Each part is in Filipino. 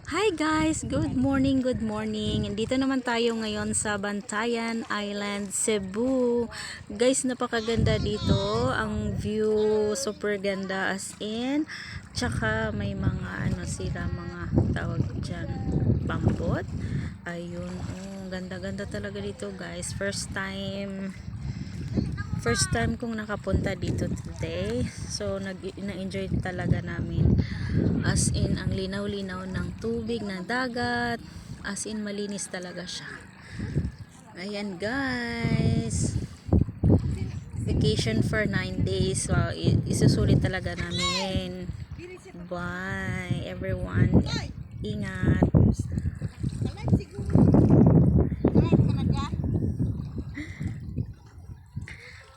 Hi guys, good morning, good morning. Dito naman tayo ngayon sa Bantayan Island, Cebu. Guys, napakaganda dito. Ang view super ganda as in. Tsaka may mga sila mga tawag diyan, pambot. Ayun, ganda-ganda talaga dito, guys. First time kong nakapunta dito today. So na-enjoy talaga namin. As in ang linaw-linaw ng tubig ng dagat. As in malinis talaga siya. Ayan guys. Vacation for 9 days. Wow, isusulit talaga namin. Bye everyone. Ingat.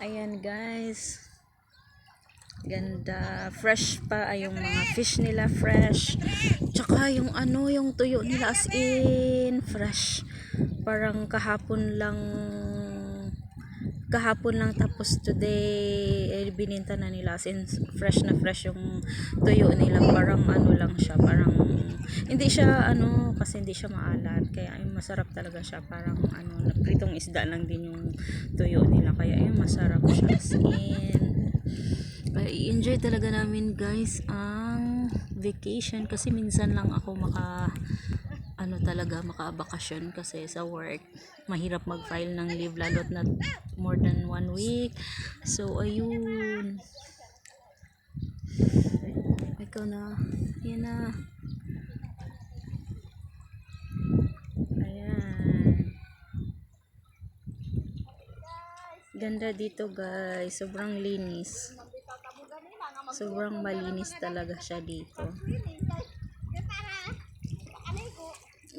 Ayan guys, ganda, fresh pa yung mga fish nila, fresh. Tsaka yung yung tuyo nila as in fresh. Parang kahapon lang tapos today bininta na nila, as in fresh na fresh yung tuyo nila. Parang lang siya, parang hindi siya kasi hindi siya maalat, kaya yung masarap talaga siya. Parang pritong isda lang din yung tuyo nila, kaya yung masarap siya as in. I-enjoy talaga namin guys ang vacation, kasi minsan lang ako makabakasyon kasi sa work mahirap mag-file ng leave, lalo't na more than 1 week. So ayun, ikaw na, yan na. Ayan, ganda dito guys, sobrang linis, sobrang malinis talaga siya dito.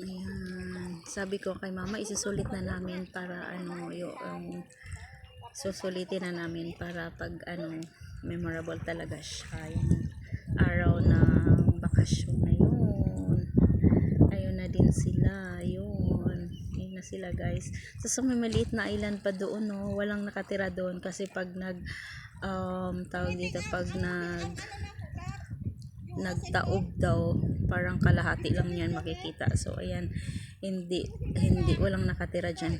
Ayan, sabi ko kay mama isusulit na namin para yung susulitin na namin para pag memorable talaga siya yung araw ng bakasyon na yun. Ayun na din sila, ayun na sila guys. So may maliit na island pa doon, walang nakatira doon kasi pag tawag dito, pag nagtaob daw, parang kalahati lang yan makikita. So ayan, hindi walang nakatira dyan.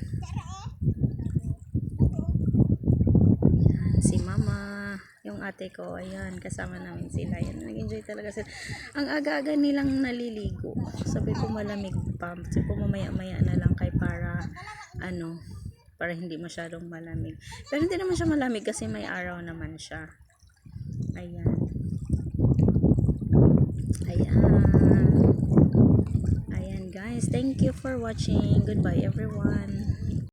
Ayan, si mama, yung ate ko, ayan, kasama namin sila. Ayan, nag-enjoy talaga sila. Ang aga-aga nilang naliligo, sabi ko malamig pa, sabi ko mamaya-maya na lang kay para para hindi masyadong malamig. Pero hindi naman siya malamig kasi may araw naman siya. Ayan. Ayan guys, thank you for watching. Goodbye everyone.